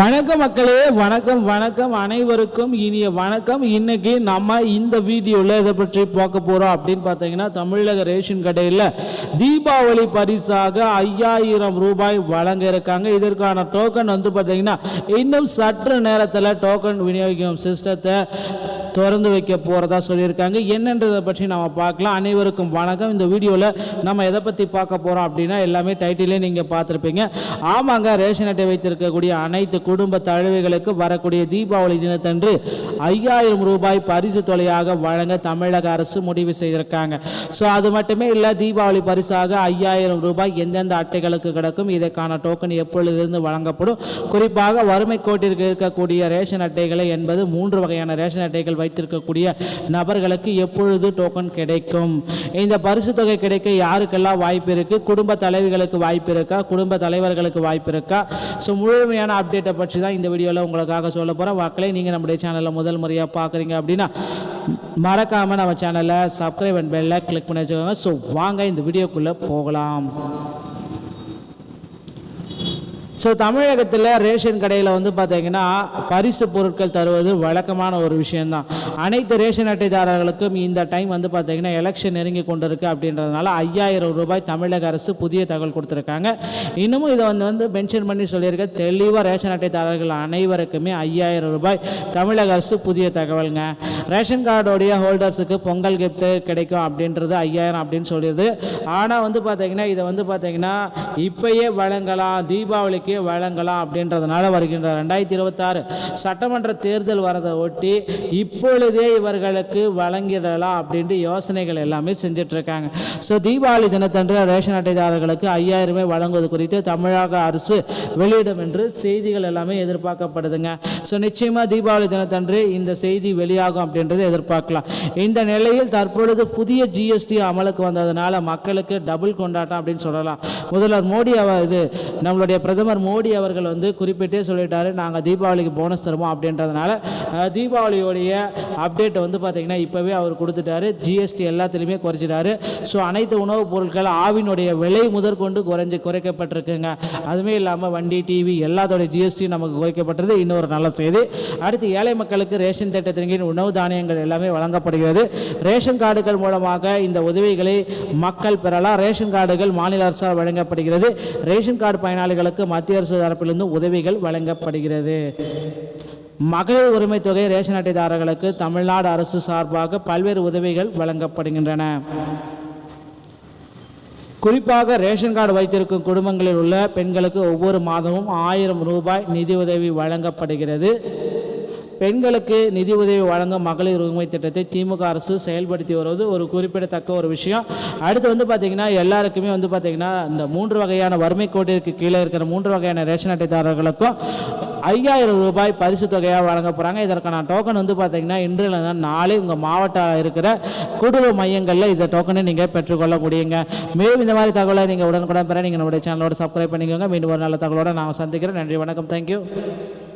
வணக்கம் மக்களே, வணக்கம் வணக்கம் அனைவருக்கும் இனிய வணக்கம். இன்னைக்கு நம்ம இந்த வீடியோவில் இதை பற்றி பார்க்க போகிறோம் அப்படின்னு பார்த்தீங்கன்னா, தமிழக ரேஷன் கடையில் தீபாவளி பரிசாக 5000 ரூபாய் வழங்க இருக்காங்க. இதற்கான டோக்கன் வந்து பார்த்தீங்கன்னா இன்னும் சற்று நேரத்தில் டோக்கன் விநியோகிக்கும் சிஸ்டத்தை திறந்து வைக்க போகிறதா சொல்லியிருக்காங்க. என்னன்றதை பற்றி நம்ம பார்க்கலாம். அனைவருக்கும் வணக்கம். இந்த வீடியோவில் நம்ம எதை பற்றி பார்க்க போகிறோம் அப்படின்னா, எல்லாமே டைட்டிலே நீங்கள் பார்த்துருப்பீங்க. ஆமாங்க, ரேஷன் அட்டை வைத்திருக்கக்கூடிய அனைத்து குடும்ப தழுவைகளுக்கு வரக்கூடிய தீபாவளி தினத்தன்று 5000 ரூபாய் பரிசு தொகையாக வழங்க தமிழக அரசு முடிவு செய்திருக்காங்க. ஸோ அது மட்டுமே இல்லை, தீபாவளி பரிசாக 5000 ரூபாய் எந்தெந்த அட்டைகளுக்கு கிடைக்கும், இதற்கான டோக்கன் எப்பொழுதிருந்து வழங்கப்படும், குறிப்பாக வறுமை கோட்டிற்கு இருக்கக்கூடிய ரேஷன் அட்டைகளை என்பது 3 வகையான ரேஷன் அட்டைகள் வைத்திருக்கக்கூடிய நபர்களுக்கு எப்பொழுது டோக்கன் கிடைக்கும், இந்த பரிசு தொகை கிடைக்க யாருக்கெல்லாம் வாய்ப்பு இருக்கு, குடும்ப தலைவிகளுக்கு வாய்ப்பு இருக்கா, குடும்ப தலைவர்களுக்கு வாய்ப்பு இருக்கா, ஸோ முழுமையான அப்டேட்டை பற்றி தான் இந்த வீடியோவில் உங்களுக்காக சொல்ல போகிறேன். வாக்களை நீங்கள் நம்முடைய சேனலில் முதல் முறையாக பார்க்குறீங்க அப்படின்னா மறக்காமல் நம்ம சேனலை சப்ஸ்கிரைப் அண்ட் பெல்லை கிளிக் பண்ணி வச்சுக்கோங்க. ஸோ வாங்க இந்த வீடியோக்குள்ளே போகலாம். ஸோ தமிழகத்தில் ரேஷன் கடையில் வந்து பார்த்தீங்கன்னா பரிசு பொருட்கள் தருவது வழக்கமான ஒரு விஷயந்தான். அனைத்து ரேஷன் அட்டைதாரர்களுக்கும் இந்த டைம் வந்து பார்த்தீங்கன்னா எலெக்ஷன் நெருங்கி கொண்டு இருக்குது அப்படின்றதுனால 5000 ரூபாய் தமிழக அரசு புதிய தகவல் கொடுத்துருக்காங்க. இன்னமும் இதை வந்து மென்ஷன் பண்ணி சொல்லியிருக்க தெளிவாக ரேஷன் அட்டைதாரர்கள் அனைவருக்குமே 5000 ரூபாய் தமிழக அரசு புதிய தகவலுங்க. ரேஷன் கார்டோடைய ஹோல்டர்ஸுக்கு பொங்கல் கிஃப்ட்டு கிடைக்கும் அப்படின்றது 5000 அப்படின்னு சொல்லிடுது. ஆனால் வந்து பார்த்தீங்கன்னா இதை வந்து பார்த்தீங்கன்னா இப்பயே வழங்கலாம், தீபாவளிக்கு வழங்கலாம் அப்படின்றதுனால வருகின்ற 2026 சட்டமன்ற தேர்தல் வரதை ஒட்டி இப்பொழுதே இவர்களுக்கு வழங்கிடலாம் அப்படின்ட்டு யோசனைகள் எல்லாமே செஞ்சுட்டு இருக்காங்க. ஸோ தீபாவளி தினத்தன்று ரேஷன் அட்டைதாரர்களுக்கு 5000 வழங்குவது குறித்து தமிழக அரசு வெளியிடும் என்று செய்திகள் எல்லாமே எதிர்பார்க்கப்படுதுங்க. ஸோ நிச்சயமாக தீபாவளி தினத்தன்று இந்த செய்தி வெளியாகும் அப்படின்றது எதிர்பார்க்கலாம். இந்த நிலையில் தற்பொழுது புதிய ஜிஎஸ்டி அமலுக்கு வந்ததுனால மக்களுக்கு டபுள் கொண்டாட்டம் அப்படின்னு சொல்லலாம். முதல்வர் மோடி நம்மளுடைய பிரதமர் மோடி அவர்கள் வந்து குறிப்பிட்டே சொல்லிட்டாரு, நாங்கள் தீபாவளிக்கு போனஸ் தருவோம் அப்படின்றதுனால தீபாவளியோடைய அப்டேட் வந்து பார்த்தீங்கன்னா இப்போவே அவர் கொடுத்துட்டாரு. ஜிஎஸ்டி எல்லாத்துலேயுமே குறைச்சிட்டாரு. ஸோ அனைத்து உணவுப் பொருட்கள் ஆவினுடைய விலை முதற்கொண்டு குறைக்கப்பட்டிருக்குங்க. அதுவே இல்லாமல் வண்டி, டிவி எல்லாத்தோடைய ஜிஎஸ்டி நமக்கு குறைக்கப்பட்டது. இன்னொரு நல்ல செய்தி. அடுத்து ஏழை மக்களுக்கு ரேஷன் திட்டத்தின் கீழ் உணவு தானியங்கள் எல்லாமே வழங்கப்படுகிறது. ரேஷன் கார்டுகள் மூலமாக இந்த உதவிகளை மக்கள் பெறலாம். ரேஷன் கார்டுகள் மாநில அரசால் வழங்கப்படுகிறது. ரேஷன் கார்டு பயனாளிகளுக்கு மத்திய அரசு தரப்பிலிருந்து உதவிகள் வழங்கப்படுகிறது. மகளிர் உரிமை தொகை ரேஷன் அட்டைதாரர்களுக்கு தமிழ்நாடு அரசு சார்பாக பல்வேறு உதவிகள் வழங்கப்படுகின்றன. குறிப்பாக ரேஷன் கார்டு வைத்திருக்கும் குடும்பங்களில் உள்ள பெண்களுக்கு ஒவ்வொரு மாதமும் 1000 ரூபாய் நிதி உதவி வழங்கப்படுகிறது. பெண்களுக்கு நிதி உதவி வழங்கும் மகளிர் உரிமை திட்டத்தை திமுக அரசு செயல்படுத்தி வருவது ஒரு குறிப்பிடத்தக்க ஒரு விஷயம். அடுத்து வந்து பார்த்திங்கன்னா எல்லாருக்குமே வந்து பார்த்திங்கன்னா இந்த 3 வகையான வறுமை கோட்டிற்கு கீழே இருக்கிற 3 வகையான ரேஷன் அட்டைதாரர்களுக்கும் 5000 ரூபாய் பரிசு தொகையாக வழங்க போகிறாங்க. இதற்கான டோக்கன் வந்து பார்த்திங்கன்னா இன்று இல்லைனா நாளை உங்கள் மாவட்டம் இருக்கிற குடும்ப மையங்களில் இந்த டோக்கனை நீங்கள் பெற்றுக்கொள்ள முடியுங்க. மேலும் இந்த மாதிரி தகவலை நீங்கள் உடனுக்குடன் பெற நீங்கள் நம்முடைய சேனலோட சப்ஸ்கிரைப் பண்ணிக்கோங்க. மீண்டும் ஒரு நல்ல தகவலோடு நான் சந்திக்கிறேன். நன்றி, வணக்கம், தேங்க்யூ.